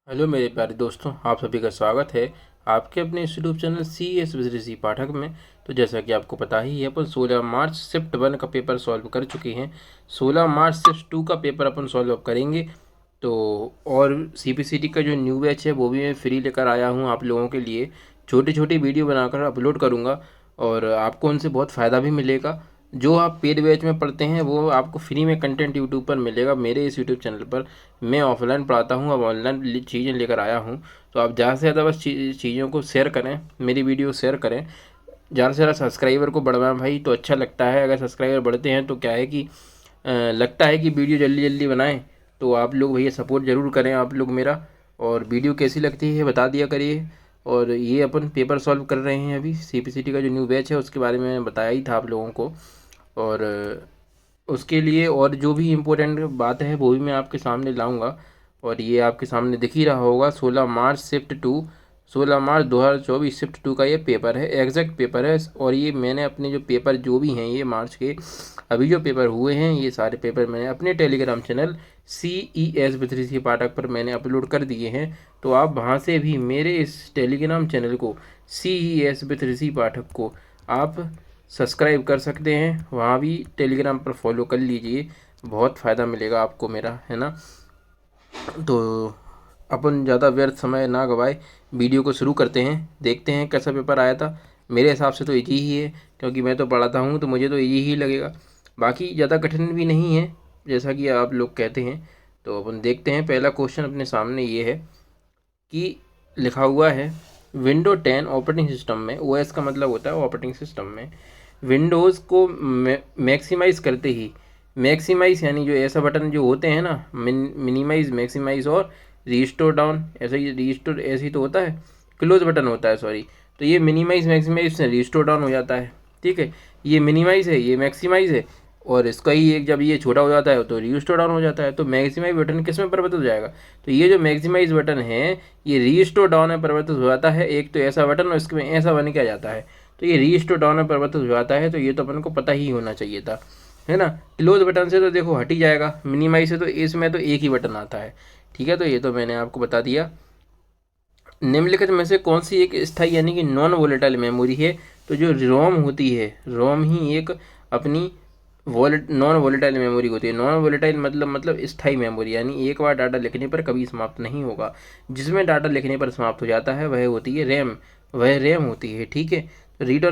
Hello मेरे प्यारे दोस्तों, आप सभी का स्वागत है आपके अपने इस यूट्यूब चैनल सी एस विजरेसी पाठक में। तो जैसा कि आपको पता ही है, अपन 16 मार्च शिफ्ट 1 का पेपर सॉल्व कर चुके हैं। 16 मार्च शिफ्ट 2 का पेपर अपन सॉल्व अब करेंगे। तो और सीपीसीटी का जो न्यू बैच है वो भी मैं फ्री लेकर आया हूँ आप लोगों के लिए। छोटी छोटी वीडियो बनाकर अपलोड करूँगा और आपको उनसे बहुत फ़ायदा भी मिलेगा। जो आप पेड बैच में पढ़ते हैं वो आपको फ्री में कंटेंट यूट्यूब पर मिलेगा मेरे इस यूट्यूब चैनल पर। मैं ऑफलाइन पढ़ाता हूँ, अब ऑनलाइन चीज़ें लेकर आया हूँ। तो आप ज़्यादा से ज़्यादा बस चीज़ों को शेयर करें, मेरी वीडियो शेयर करें। ज़्यादा से ज़्यादा सब्सक्राइबर को बढ़वाएं भाई, तो अच्छा लगता है। अगर सब्सक्राइबर बढ़ते हैं तो क्या है कि लगता है कि वीडियो जल्दी जल्दी बनाएं। तो आप लोग भैया सपोर्ट ज़रूर करें आप लोग मेरा। और वीडियो कैसी लगती है बता दिया करिए। और ये अपन पेपर सॉल्व कर रहे हैं अभी, सीपीसीटी का जो न्यू बैच है उसके बारे में मैंने बताया ही था आप लोगों को। और उसके लिए और जो भी इम्पोर्टेंट बात है वो भी मैं आपके सामने लाऊंगा। और ये आपके सामने दिख ही रहा होगा, 16 मार्च शिफ्ट 2, 16 मार्च 2024 शिफ्ट 2 का ये पेपर है, एग्जैक्ट पेपर है। और ये मैंने अपने जो पेपर जो भी हैं ये मार्च के अभी जो पेपर हुए हैं ये सारे पेपर मैंने अपने टेलीग्राम चैनल CES पाठक पर मैंने अपलोड कर दिए हैं। तो आप वहाँ से भी मेरे इस टेलीग्राम चैनल को CES पाठक को आप सब्सक्राइब कर सकते हैं। वहाँ भी टेलीग्राम पर फॉलो कर लीजिए, बहुत फ़ायदा मिलेगा आपको मेरा, है ना। तो अपन ज़्यादा व्यर्थ समय ना गवाए, वीडियो को शुरू करते हैं। देखते हैं कैसा पेपर आया था। मेरे हिसाब से तो इजी ही है, क्योंकि मैं तो पढ़ाता हूँ तो मुझे तो इजी ही लगेगा। बाकी ज़्यादा कठिन भी नहीं है जैसा कि आप लोग कहते हैं। तो अपन देखते हैं, पहला क्वेश्चन अपने सामने ये है कि लिखा हुआ है विंडो 10 ऑपरेटिंग सिस्टम में, ओएस का मतलब होता है ऑपरेटिंग सिस्टम में, विंडोज़ को मैक्सिमाइज़ करते ही, मैक्सिमाइज़ यानी जो ऐसा बटन जो होते हैं ना, मिनिमाइज़, मैक्सिमाइज़ और रीस्टोर डाउन, ऐसा ही रीस्टोर ऐसे ही तो होता है, क्लोज बटन होता है सॉरी। तो ये मिनिमाइज़ मैक्सिमाइज़ से रीस्टोर डाउन हो जाता है, ठीक है। ये मिनिमाइज़ है, ये मैक्सिमाइज़ है। और इसका ही एक जब ये छोटा हो जाता है तो रीस्टोर डाउन हो जाता है। तो मैक्सिमाइज बटन किस में परिवर्तित हो जाएगा? तो ये जो मैक्सिमाइज बटन है ये रीस्टोर डाउन में परिवर्तित हो जाता है। एक तो ऐसा बटन और इसमें ऐसा बन के आ जाता है, तो ये रीस्टोर डाउन में परिवर्तित हो जाता है। तो ये तो अपन को पता ही होना चाहिए था, है ना। क्लोज बटन से तो देखो हट ही जाएगा, मिनिमाइज से तो इसमें तो एक ही बटन आता है, ठीक है। तो ये तो मैंने आपको बता दिया। निम्नलिखित में से कौन सी एक स्थायी यानी कि नॉन वोलेटाइल मेमोरी है? तो जो रोम होती है, रोम ही एक अपनी नॉन वोलेटाइल मेमोरी होती है। नॉन वोलेटाइल मतलब स्थायी मेमोरी, यानी एक बार डाटा लिखने पर कभी समाप्त नहीं होगा। जिसमें डाटा लिखने पर समाप्त हो जाता है वह होती है रैम, वह रैम होती है, ठीक है। तो रीड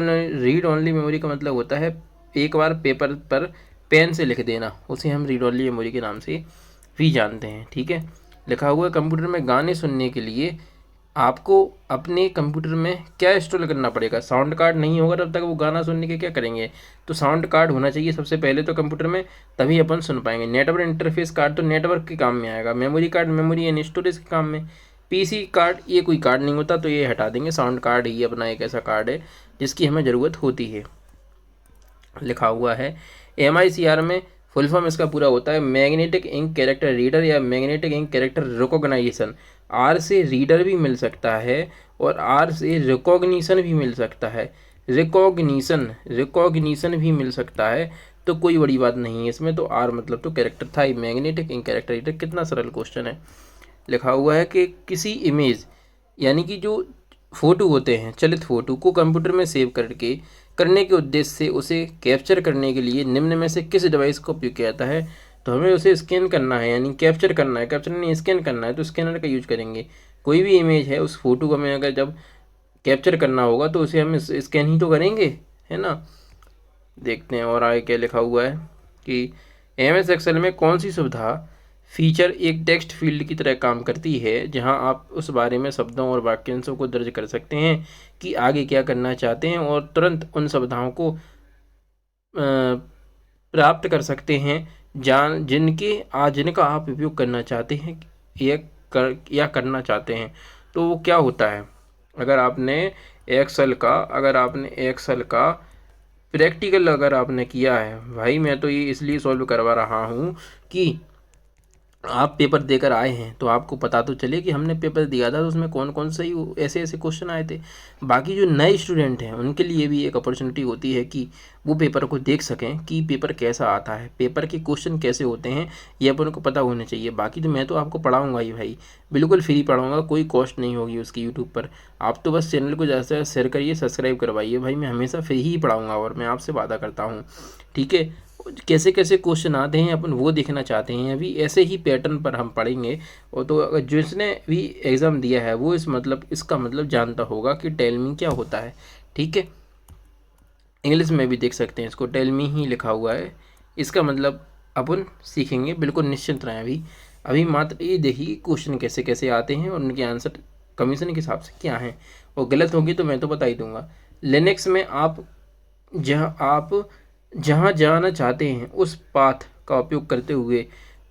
ओनली मेमोरी का मतलब होता है एक बार पेपर पर पेन से लिख देना, उसे हम रीड ओनली मेमोरी के नाम से भी जानते हैं, ठीक है। लिखा हुआ है कंप्यूटर में गाने सुनने के लिए आपको अपने कंप्यूटर में क्या इंस्टॉल करना पड़ेगा? साउंड कार्ड नहीं होगा तब तक वो गाना सुनने के क्या करेंगे? तो साउंड कार्ड होना चाहिए सबसे पहले तो कंप्यूटर में, तभी अपन सुन पाएंगे। नेटवर्क इंटरफेस कार्ड तो नेटवर्क के काम में आएगा। Memory card memory and storage के काम में। पीसी कार्ड ये कोई कार्ड नहीं होता, तो ये हटा देंगे। साउंड कार्ड ही अपना एक ऐसा कार्ड है जिसकी हमें ज़रूरत होती है। लिखा हुआ है MICR में फुल फॉर्म इसका पूरा होता है मैग्नेटिक इंक कैरेक्टर रीडर या magnetic ink character recognisation. R से रीडर भी मिल सकता है और आर से रिकॉग्निशन भी मिल सकता है। रिकॉग्निशन भी मिल सकता है, तो कोई बड़ी बात नहीं है इसमें। तो आर मतलब तो कैरेक्टर था ही, मैग्नेटिक इंक कैरेक्टर रीडर। कितना सरल क्वेश्चन है। लिखा हुआ है कि किसी इमेज यानी कि जो फ़ोटो होते हैं, चलित फ़ोटो को कंप्यूटर में सेव करने के उद्देश्य से उसे कैप्चर करने के लिए निम्न में से किस डिवाइस का उपयोग किया जाता है? तो हमें उसे स्कैन करना है, यानी कैप्चर करना है, कैप्चर नहीं स्कैन करना है, तो स्कैनर का यूज करेंगे। कोई भी इमेज है उस फोटो को हमें अगर जब कैप्चर करना होगा तो उसे हम स्कैन ही तो करेंगे, है ना। देखते हैं और आगे क्या लिखा हुआ है कि MS एक्सेल में कौन सी सुविधा फीचर एक टेक्स्ट फील्ड की तरह काम करती है, जहां आप उस बारे में शब्दों और वाक्यांशों को दर्ज कर सकते हैं कि आगे क्या करना चाहते हैं और तुरंत उन सुविधाओं को प्राप्त कर सकते हैं जिनका आप उपयोग करना चाहते हैं या करना चाहते हैं। तो वो क्या होता है? अगर आपने एक्सेल का प्रैक्टिकल अगर आपने किया है भाई, मैं तो ये इसलिए सॉल्व करवा रहा हूँ कि आप पेपर देकर आए हैं तो आपको पता तो चले कि हमने पेपर दिया था तो उसमें कौन कौन से ही ऐसे ऐसे क्वेश्चन आए थे। बाकी जो नए स्टूडेंट हैं उनके लिए भी एक अपॉर्चुनिटी होती है कि वो पेपर को देख सकें कि पेपर कैसा आता है, पेपर के क्वेश्चन कैसे होते हैं, ये अपन को पता होने चाहिए। बाकी तो मैं तो आपको पढ़ाऊँगा ही भाई, बिल्कुल फ्री पढ़ाऊँगा, कोई कॉस्ट नहीं होगी उसकी यूट्यूब पर। आप तो बस चैनल को ज़्यादा से ज़्यादा शेयर करिए, सब्सक्राइब करवाइए भाई, मैं हमेशा फ्री ही पढ़ाऊँगा और मैं आपसे वादा करता हूँ, ठीक है। कैसे कैसे क्वेश्चन आते हैं अपन वो देखना चाहते हैं, अभी ऐसे ही पैटर्न पर हम पढ़ेंगे। और तो अगर जिसने भी एग्ज़ाम दिया है वो इसका मतलब जानता होगा कि टेल मी क्या होता है, ठीक है। इंग्लिश में भी देख सकते हैं, इसको टेल मी ही लिखा हुआ है, इसका मतलब अपन सीखेंगे, बिल्कुल निश्चिंत रहें। अभी अभी मात्र ये देखिए क्वेश्चन कैसे कैसे आते हैं और उनके आंसर कमीशन के हिसाब से क्या हैं, और गलत होगी तो मैं तो बता ही दूंगा। लिनक्स में आप जहाँ जाना चाहते हैं उस पाथ का उपयोग करते हुए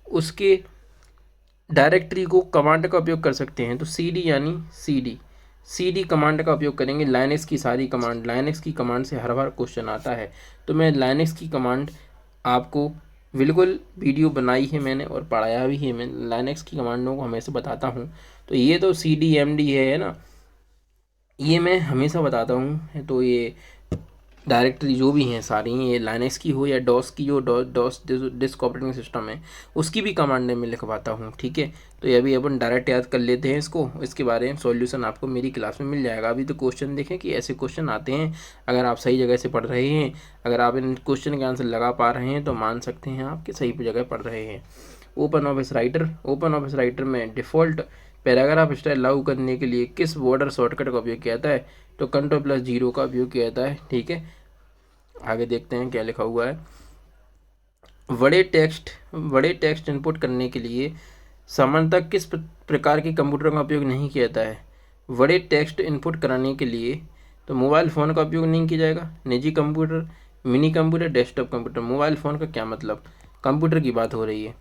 उसके डायरेक्टरी को कमांड का उपयोग कर सकते हैं। तो cd यानी cd कमांड का उपयोग करेंगे। लाइनक्स की सारी कमांड, लाइनक्स की कमांड से हर बार क्वेश्चन आता है, तो मैं लाइनक्स की कमांड आपको बिल्कुल वीडियो बनाई है मैंने और पढ़ाया भी है, मैं लाइनक्स की कमांडों को हमेशा बताता हूँ। तो ये तो cd है ना, ये मैं हमेशा बताता हूँ। तो ये डायरेक्टरी जो भी हैं सारी, ये लाइनक्स की हो या डॉस की, जो डॉस डिस्क ऑपरेटिंग सिस्टम है उसकी भी कमांड मैं लिखवाता हूँ, ठीक है। तो ये अभी अपन डायरेक्ट याद कर लेते हैं इसको, इसके बारे में सॉल्यूशन आपको मेरी क्लास में मिल जाएगा। अभी तो क्वेश्चन देखें कि ऐसे क्वेश्चन आते हैं, अगर आप सही जगह से पढ़ रहे हैं, अगर आप इन क्वेश्चन के आंसर लगा पा रहे हैं तो मान सकते हैं आप कि सही जगह पढ़ रहे हैं। ओपन ऑफिस राइटर में डिफ़ॉल्ट पैराग्राफ स्टाइल लागू करने के लिए किस बॉर्डर शॉर्टकट का उपयोग किया जाता है? तो Ctrl+0 का उपयोग किया जाता है, ठीक है। आगे देखते हैं क्या लिखा हुआ है। बड़े टेक्स्ट इनपुट करने के लिए सामान्यतः किस प्रकार के कंप्यूटर का उपयोग नहीं किया जाता है? बड़े टेक्स्ट इनपुट कराने के लिए तो मोबाइल फ़ोन का उपयोग नहीं किया जाएगा। निजी computer, mini computer, desktop computer. Mobile phone का क्या मतलब? कंप्यूटर की बात हो रही है।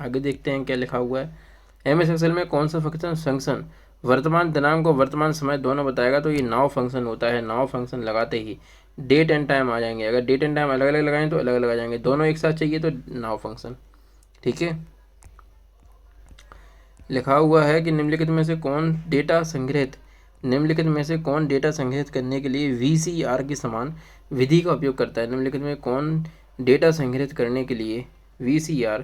आगे देखते हैं क्या लिखा हुआ है। MS एक्सेल में कौन सा फंक्शन वर्तमान दिनांक और वर्तमान समय दोनों बताएगा? तो ये नाउ फंक्शन होता है। नाउ फंक्शन लगाते ही डेट एंड टाइम आ जाएंगे। अगर डेट एंड टाइम अलग अलग लगाएं तो अलग अलग आ जाएंगे, दोनों एक साथ चाहिए तो नाउ फंक्शन, ठीक है। लिखा हुआ है कि निम्नलिखित में से कौन डेटा संग्रहित करने के लिए VCR के समान विधि का उपयोग करता है? निम्नलिखित में कौन डेटा संग्रहित करने के लिए VCR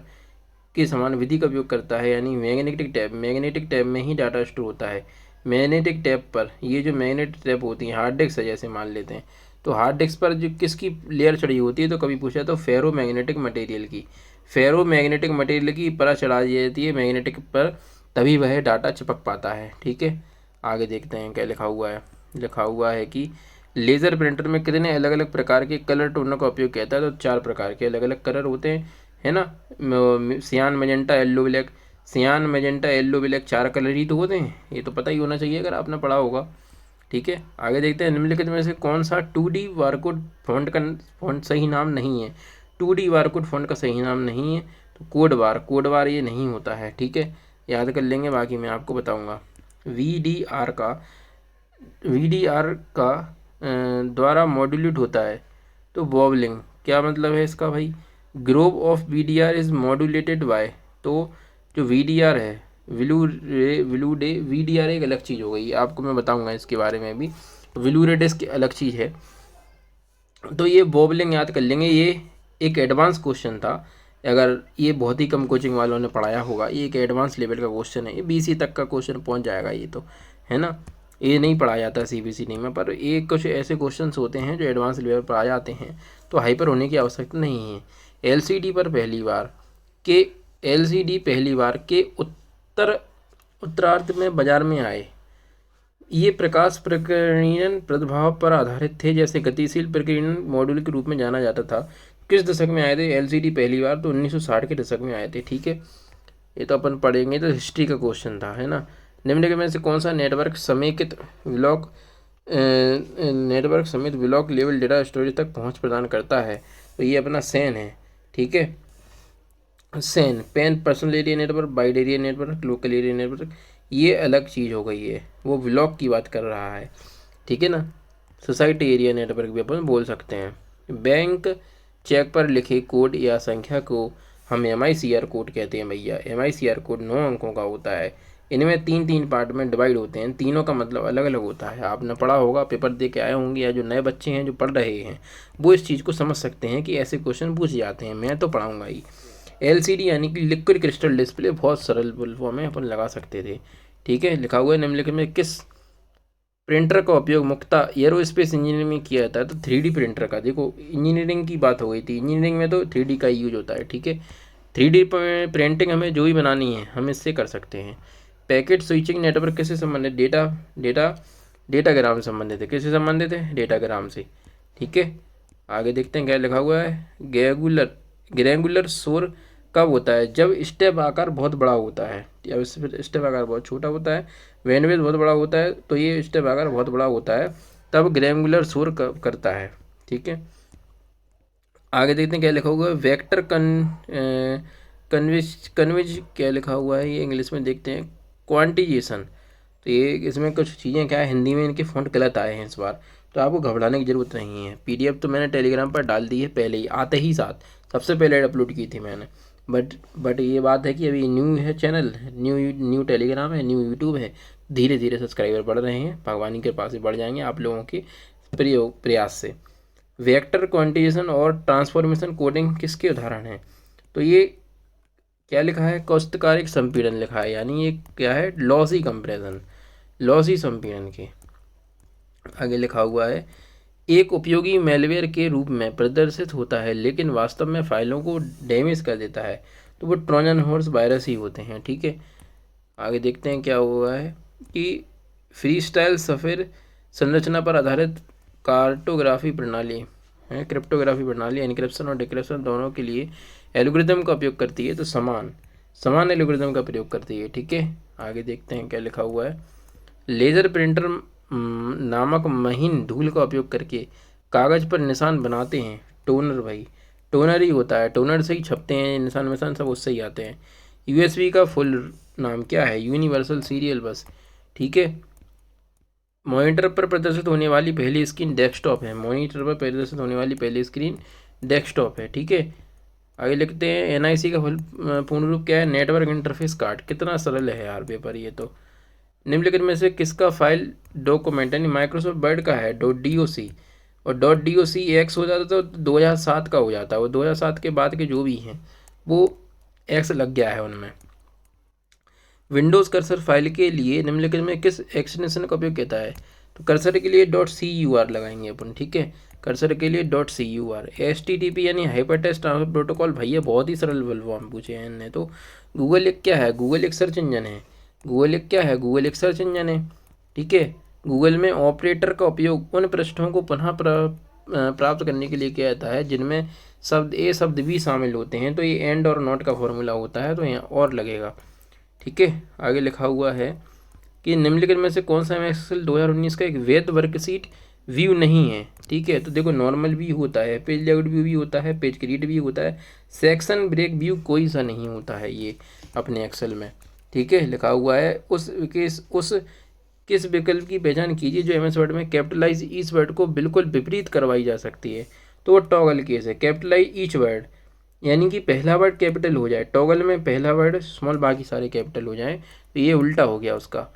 के समान विधि का उपयोग करता है? यानी मैग्नेटिक टैब में ही डाटा स्टोर होता है। मैग्नेटिक टैब पर, ये जो मैग्नेटिक टैब होती है, हार्ड डिस्क है जैसे मान लेते हैं, तो हार्ड डिस्क पर जो किसकी लेयर चढ़ी होती है? तो कभी पूछा तो फेरो मैग्नेटिक मटेरियल की परत चढ़ा दी जाती है मैग्नेटिक पर, तभी वह डाटा चिपक पाता है, ठीक है। आगे देखते हैं क्या लिखा हुआ है। लिखा हुआ है कि लेज़र प्रिंटर में कितने अलग अलग प्रकार के कलर टोनर का उपयोग किया जाता है? तो 4 प्रकार के अलग अलग कलर होते हैं, है ना। सियान, मैजेंटा, येलो, ब्लैक। सियान, मैजेंटा, येलो, ब्लैक 4 कलर ही तो होते हैं, ये तो पता ही होना चाहिए अगर आपने पढ़ा होगा, ठीक है। आगे देखते हैं निम्नलिखित में से कौन सा 2D बारकोड फॉन्ट सही नाम नहीं है? 2D बारकोड फॉन्ट का सही नाम नहीं है तो कोड बार ये नहीं होता है, ठीक है। याद कर लेंगे, बाकी मैं आपको बताऊंगा। वी डी आर का द्वारा मॉड्यूलेट होता है तो वॉबलिंग, क्या मतलब है इसका भाई? Groove of VDR is modulated by, तो जो VDR है, विलू डे VDR एक अलग चीज़ हो गई, आपको मैं बताऊंगा इसके बारे में भी। विलूरे डिस्क अलग चीज़ है, तो ये वॉबलिंग याद कर लेंगे। ये एक एडवांस क्वेश्चन था, अगर ये बहुत ही कम कोचिंग वालों ने पढ़ाया होगा, ये एक एडवांस लेवल का क्वेश्चन है, ये BC तक का क्वेश्चन पहुंच जाएगा ये तो, है ना। ये नहीं पढ़ाया जाता CBSE में, पर ये कुछ ऐसे क्वेश्चंस होते हैं जो एडवांस लेवल पर आ जाते हैं, तो हाइपर होने की आवश्यकता नहीं है। LCD पहली बार के उत्तरार्ध में बाजार में आए। ये प्रकाश प्रकीर्णन प्रभाव पर आधारित थे, जैसे गतिशील प्रकीर्णन मॉड्यूल के रूप में जाना जाता था। किस दशक में आए थे LCD पहली बार? तो 1960 के दशक में आए थे, ठीक है। ये तो अपन पढ़ेंगे, तो हिस्ट्री का क्वेश्चन था, है ना। निम्नलिखित में से कौन सा नेटवर्क समेत ब्लॉक लेवल डेटा स्टोरेज तक पहुंच प्रदान करता है? तो ये अपना SAN है, ठीक है। SAN, pan personal area network, wide area network, local area network, ये अलग चीज़ हो गई है, वो ब्लॉक की बात कर रहा है, ठीक है ना। सोसाइटी एरिया नेटवर्क भी अपन बोल सकते हैं। बैंक चेक पर लिखे कोड या संख्या को हम MICR कोड कहते हैं भैया। MICR कोड 9 अंकों का होता है। इनमें 3-3 पार्ट में डिवाइड होते हैं, तीनों का मतलब अलग अलग होता है। आपने पढ़ा होगा, पेपर दे के आए होंगे, या जो नए बच्चे हैं जो पढ़ रहे हैं वो इस चीज़ को समझ सकते हैं कि ऐसे क्वेश्चन पूछ जाते हैं। मैं तो पढ़ाऊँगा ही। LCD यानी कि लिक्विड क्रिस्टल डिस्प्ले बहुत सरल फॉर्म में अपन लगा सकते थे। ठीक है, लिखा हुआ है निम्नलिखित में किस प्रिंटर का उपयोग मुख्यतः एरोस्पेस इंजीनियरिंग में किया जाता है? तो 3D प्रिंटर का। देखो, इंजीनियरिंग की बात हो गई थी, इंजीनियरिंग में तो 3D का यूज होता है। ठीक है, 3D प्रिंटिंग हमें जो भी बनानी है हम इससे कर सकते हैं। पैकेट स्विचिंग नेटवर्क किससे संबंधित? डेटाग्राम से संबंधित है। किससे संबंधित है? डेटाग्राम से। ठीक है, आगे देखते हैं क्या लिखा हुआ है। ग्रेंगुलर शोर कब होता है? जब स्टेप आकार बहुत बड़ा होता है। जब स्टेप आकार बहुत छोटा होता है, बैंडविड्थ बहुत बड़ा होता है, तो ये स्टेप आकार बहुत बड़ा होता है, तब ग्रेंगुलर शोर करता है। ठीक है, आगे देखते हैं क्या लिखा हुआ है। वेक्टर कन्विज क्या लिखा हुआ है, ये इंग्लिश में देखते हैं। क्वांटिजेशन, तो ये इसमें कुछ चीज़ें क्या है, हिंदी में इनके फ़ॉन्ट गलत आए हैं इस बार, तो आपको घबराने की ज़रूरत नहीं है। PDF तो मैंने टेलीग्राम पर डाल दी है पहले ही, आते ही साथ सबसे पहले अपलोड की थी मैंने। बट ये बात है कि अभी न्यू है चैनल, न्यू टेलीग्राम है, न्यू यूट्यूब है, धीरे धीरे सब्सक्राइबर बढ़ रहे हैं, भगवान के पास ही बढ़ जाएंगे आप लोगों के प्रयास से। वेक्टर क्वांटिजेशन और ट्रांसफॉर्मेशन कोडिंग किसके उदाहरण हैं? तो ये क्या लिखा है? कौस्तकारिक संपीड़न लिखा है, यानी ये क्या है? लॉसी कंप्रेशन, लॉसी संपीड़न के। आगे लिखा हुआ है एक उपयोगी मैलवेयर के रूप में प्रदर्शित होता है लेकिन वास्तव में फाइलों को डैमेज कर देता है, तो वो ट्रोजन हॉर्स वायरस ही होते हैं। ठीक है, आगे देखते हैं क्या हुआ है कि फ्रीस्टाइल सफ़ेर संरचना पर आधारित कार्टोग्राफी प्रणाली है, क्रिप्टोग्राफी प्रणाली एन्क्रिप्शन और डिक्रिप्शन दोनों के लिए एल्गोरिदम का उपयोग करती है, तो समान एल्गोरिदम का प्रयोग करती है। ठीक है, आगे देखते हैं क्या लिखा हुआ है। लेज़र प्रिंटर नामक महीन धूल का उपयोग करके कागज़ पर निशान बनाते हैं। टोनर, भाई टोनर ही होता है, टोनर से ही छपते हैं निशान विशान, सब उससे ही आते हैं। USB का फुल नाम क्या है? यूनिवर्सल सीरियल बस। ठीक है, मॉनिटर पर प्रदर्शित होने वाली पहली स्क्रीन डेस्कटॉप है। मॉनिटर पर प्रदर्शित होने वाली पहली स्क्रीन डेस्कटॉप है। ठीक है, आगे लिखते हैं NIC का फुल पूर्ण रूप क्या है? Network interface card. कितना सरल है यार पेपर ये तो। निम्नलिखित में से किसका फाइल डॉक्यूमेंट यानी माइक्रोसॉफ्ट वर्ड का है? .doc, और .doc एक्स हो जाता तो 2007 का हो जाता है, वो 2007 के बाद के जो भी हैं वो एक्स लग गया है उनमें। विंडोज़ कर्सर फाइल के लिए निम्नलिखित में किस एक्सटेंशन का उपयोग किया है? तो कर्सर के लिए .cur लगाएंगे अपन। ठीक है, कर्सर के लिए .cur। HTTP यानी हाइपर टेक्स्ट ट्रांसफर प्रोटोकॉल, भैया बहुत ही सरल फॉर्म पूछे हैं इनने तो। गूगल एक क्या है? गूगल एक सर्च इंजन है। गूगल एक क्या है? गूगल एक सर्च इंजन है। ठीक है, गूगल में ऑपरेटर का उपयोग उन पृष्ठों को पुनः प्राप्त करने के लिए किया जाता है जिनमें शब्द भी शामिल होते हैं, तो ये एंड और नॉट का फॉर्मूला होता है, तो यहाँ और लगेगा। ठीक है, आगे लिखा हुआ है कि निम्नलिखित में से कौन सा MSexcel 2019 का एक वैध वर्कशीट व्यू नहीं है? ठीक है, तो देखो नॉर्मल व्यू होता है, पेज लेआउट व्यू भी होता है, पेज क्रिएट व्यू होता है, सेक्शन ब्रेक व्यू कोई सा नहीं होता है ये अपने एक्सेल में। ठीक है, लिखा हुआ है किस विकल्प की पहचान कीजिए जो MS वर्ड में कैपिटलाइज ईच वर्ड को बिल्कुल विपरीत करवाई जा सकती है? तो वो टॉगल केस है। कैपिटलाइज ईच वर्ड यानी कि पहला वर्ड कैपिटल हो जाए, टॉगल में पहला वर्ड स्मॉल बाकी सारे कैपिटल हो जाए, तो ये उल्टा हो गया उसका।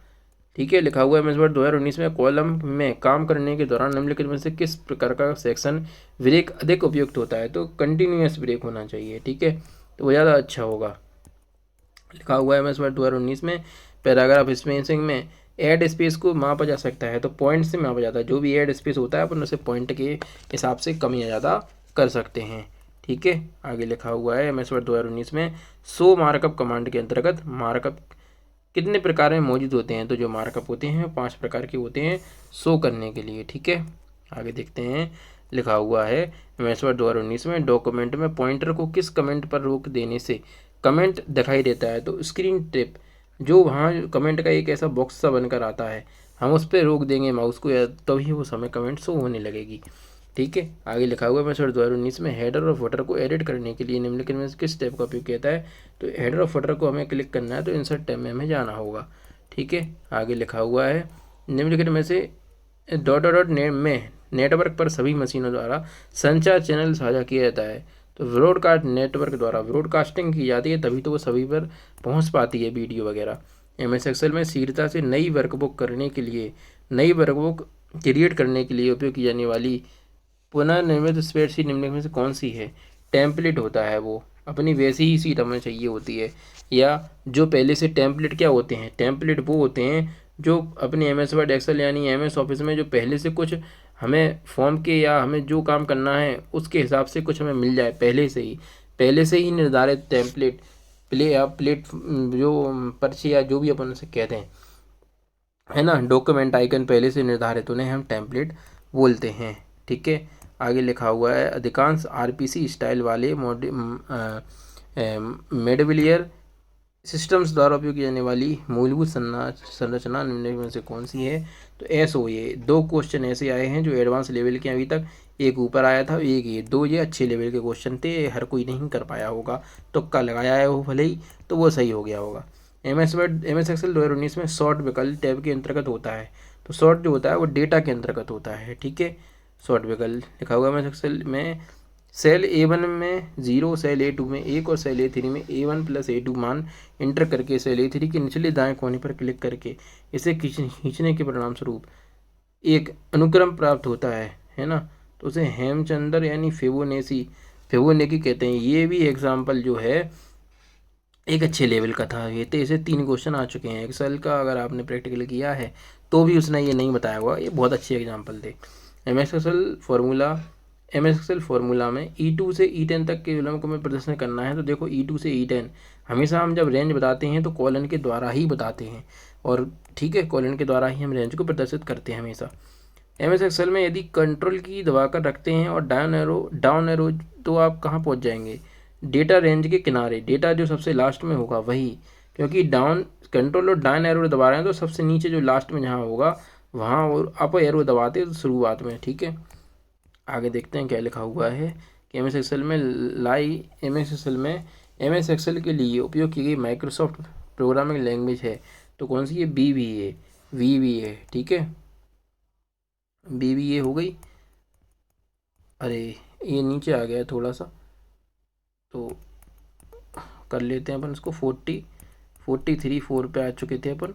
ठीक है, लिखा हुआ है MS वर्ड 2019 में कॉलम में काम करने के दौरान निम्नलिखित में से किस प्रकार का सेक्शन ब्रेक अधिक उपयुक्त होता है? तो कंटिन्यूअस ब्रेक होना चाहिए। ठीक है, तो वो ज़्यादा अच्छा होगा। लिखा हुआ है MS वर्ड 2019 में पैराग्राफ स्पेसिंग में ऐड स्पेस को मापा जा सकता है, तो पॉइंट से मापा जाता है। जो भी ऐड स्पेस होता है अपन उसे पॉइंट के हिसाब से कम या ज़्यादा कर सकते हैं। ठीक है, आगे लिखा हुआ है MS वर्ड 2019 में शो मार्कअप कमांड के अंतर्गत मार्कअप कितने प्रकार में मौजूद होते हैं? तो जो मार्कअप होते हैं 5 प्रकार के होते हैं शो करने के लिए। ठीक है, आगे देखते हैं, लिखा हुआ है MS वर्ड 2019 में डॉक्यूमेंट में पॉइंटर को किस कमेंट पर रोक देने से कमेंट दिखाई देता है? तो स्क्रीन टिप, जो वहाँ कमेंट का एक ऐसा बॉक्स सा बनकर आता है, हम उस पर रोक देंगे माउस को या तभी वो समय कमेंट शो होने लगेगी। ठीक है, आगे लिखा हुआ है MS वर्ड 2019 में हेडर और फुटर को एडिट करने के लिए निम्नलिखित में किस टैब का उपयोग किया जाता है? तो हेडर और फुटर को हमें क्लिक करना है, तो इंसर्ट टैब में हमें जाना होगा। ठीक है, आगे लिखा हुआ है निम्नलिखित में से में नेटवर्क पर सभी मशीनों द्वारा संचार चैनल साझा किया जाता है? तो ब्रॉडकास्ट नेटवर्क द्वारा ब्रॉडकास्टिंग की जाती है, तभी तो वो सभी पर पहुंच पाती है वीडियो वगैरह। MS एक्सेल में शीघ्रता से नई वर्कबुक क्रिएट करने के लिए उपयोग की जाने वाली पुनर्निर्मित स्प्रेडशीट निम्नलिखित में से कौन सी है? टेम्पलेट होता है, वो अपनी वैसी ही सीट हमें चाहिए होती है। या जो पहले से टेम्पलेट क्या होते हैं? टेम्पलेट वो होते हैं जो अपने MS वर्ड एक्सेल यानी MS ऑफिस में जो पहले से कुछ हमें फॉर्म के या हमें जो काम करना है उसके हिसाब से कुछ हमें मिल जाए पहले से ही निर्धारित टेम्पलेट प्लेट जो पर्ची या जो भी अपन उसे कहते हैं, है ना, डॉक्यूमेंट आइकन पहले से निर्धारित, उन्हें हम टेम्पलेट बोलते हैं। ठीक है, आगे लिखा हुआ है अधिकांश RPC स्टाइल वाले मेडविलियर सिस्टम्स द्वारा उपयोग की जाने वाली मूलभूत संरचना निम्नलिखित में से कौन सी है? तो SOA। 2 क्वेश्चन ऐसे आए हैं जो एडवांस लेवल के अभी तक, एक ऊपर आया था, एक ये, 2 ये अच्छे लेवल के क्वेश्चन थे, हर कोई नहीं कर पाया होगा, तुक्का लगाया है वो भले ही, तो वो सही हो गया होगा। MS एक्सेल 2019 में शॉर्ट विकल्प टैब के अंतर्गत होता है। तो शॉर्ट जो होता है वो डेटा के अंतर्गत होता है। ठीक है, शॉर्ट विकल्प लिखा हुआ MS एक्सेल में सेल A1 में 0, सेल A2 में 1 और सेल A3 में A1 + A2 मान इंटर करके सेल A3 के निचले दाएं कोने पर क्लिक करके इसे खींचने के परिणाम स्वरूप एक अनुक्रम प्राप्त होता है ना, तो उसे हेमचंद्र यानी फिबोनाची कहते हैं। ये भी एग्जाम्पल जो है एक अच्छे लेवल का था। ये तो इसे 3 क्वेश्चन आ चुके हैं एक्सेल का, अगर आपने प्रैक्टिकल किया है तो भी उसने ये नहीं बताया हुआ, ये बहुत अच्छे एग्जाम्पल थे। MS एक्सेल फॉर्मूला में E2 से E10 तक के विलंब को हमें प्रदर्शन करना है। तो देखो E2 से E10 हमेशा हम जब रेंज बताते हैं तो कॉलन के द्वारा ही बताते हैं, और ठीक है, कॉलन के द्वारा ही हम रेंज को प्रदर्शित करते हैं हमेशा। MS एक्सेल में यदि कंट्रोल की दबाकर रखते हैं और डाउन एरो तो आप कहाँ पहुँच जाएंगे? डेटा रेंज के किनारे, डेटा जो सबसे लास्ट में होगा वही, क्योंकि कंट्रोल और डाउन एरो दबा रहे हैं तो सबसे नीचे जो लास्ट में जहाँ होगा वहाँ, और अप एरो दबाते तो शुरुआत में। ठीक है, आगे देखते हैं क्या लिखा हुआ है कि MS एक्सेल के लिए उपयोग की गई माइक्रोसॉफ्ट प्रोग्रामिंग लैंग्वेज है, तो कौन सी है? VBA। ठीक है, VBA हो गई। अरे ये नीचे आ गया थोड़ा सा, तो कर लेते हैं अपन इसको। 43 4 पे आ चुके थे अपन,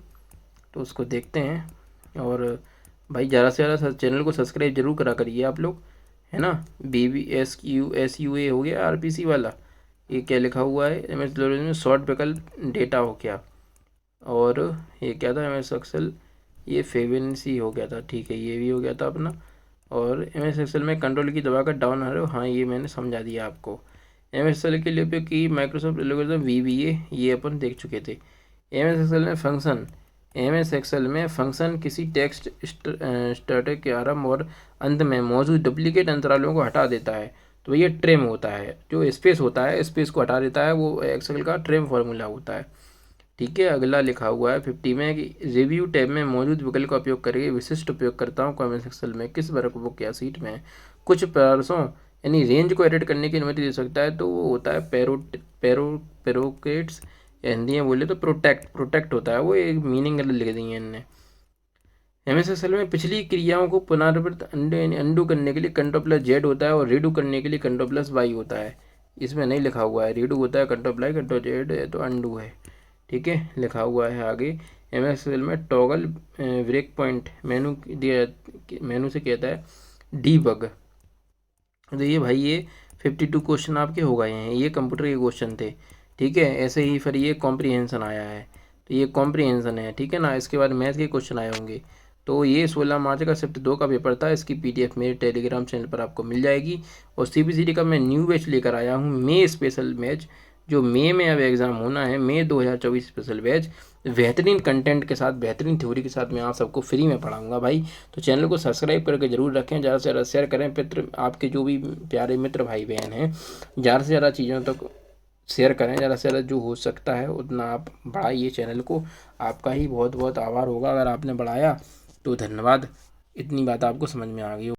तो उसको देखते हैं। और भाई ज़्यादा से ज़्यादा चैनल को सब्सक्राइब जरूर करा करिए आप लोग, है ना। SUA हो गया RPC वाला। ये क्या लिखा हुआ है? MS में शॉर्ट विकल्प डेटा हो गया, और ये क्या था? MS एक्सेल ये फिबोनाची हो गया था। ठीक है, ये भी हो गया था अपना। और MS एक्सेल में कंट्रोल की दबाकर डाउन एरो, हाँ ये मैंने समझा दिया आपको। MS एक्सेल के लिए उपयोग की माइक्रोसॉफ्ट एल्गोरिथम VBA, ये अपन देख चुके थे। MS एक्सेल में फंक्शन किसी टेक्स्ट स्टैटिक के आरंभ और अंत में मौजूद डुप्लीकेट अंतरालों को हटा देता है। तो ये ट्रिम होता है, जो स्पेस होता है स्पेस को हटा देता है, वो एक्सेल का ट्रिम फार्मूला होता है। ठीक है, अगला लिखा हुआ है 50 में कि रिव्यू टैब में मौजूद विकल्प का उपयोग करके विशिष्ट उपयोगकर्ताओं को MS एक्सेल में किस वर्कबुक या सीट में कुछ प्रयासों यानी रेंज को एडिट करने की अनुमति दे सकता है? तो वो होता है पेरोकेट्स, हिंदी में बोले तो प्रोटेक्ट होता है, वो एक मीनिंग लिख दी है इनने। MS एक्सेल में पिछली क्रियाओं को पुनरावृत्त अंडू करने के लिए Ctrl+Z होता है, और रीडू करने के लिए Ctrl+Y होता है। इसमें नहीं लिखा हुआ है, रीडू होता है Ctrl+Z तो अंडू है। ठीक है, लिखा हुआ है आगे MS एक्सेल में टॉगल ब्रेक पॉइंट मेनू से कहता है डीबग। तो ये भाई ये 52 क्वेश्चन आपके हो गए हैं, ये कंप्यूटर के क्वेश्चन थे। ठीक है, ऐसे ही फिर ये कॉम्प्रीहेंशन आया है, तो ये कॉम्प्रीहेंशन है। ठीक है ना, इसके बाद मैथ के क्वेश्चन आए होंगे। तो ये 16 मार्च का शिफ्ट 2 का पेपर था। इसकी PDF मेरे टेलीग्राम चैनल पर आपको मिल जाएगी। और CBCD का मैं न्यू बैच लेकर आया हूँ, मई स्पेशल बैच, जो मई में अब एग्ज़ाम होना है, मई 2024 स्पेशल बैच, बेहतरीन कंटेंट के साथ, बेहतरीन थ्योरी के साथ मैं आप सबको फ्री में पढ़ाऊंगा भाई। तो चैनल को सब्सक्राइब करके जरूर रखें, ज़्यादा से ज़्यादा शेयर करें। आपके जो भी प्यारे मित्र भाई बहन हैं, ज़्यादा से ज़्यादा चीज़ों तक शेयर करें, ज़्यादा से ज़्यादा जो हो सकता है उतना आप बढ़ाइए चैनल को। आपका ही बहुत बहुत आभार होगा अगर आपने बढ़ाया, तो धन्यवाद। इतनी बात आपको समझ में आ गई हो।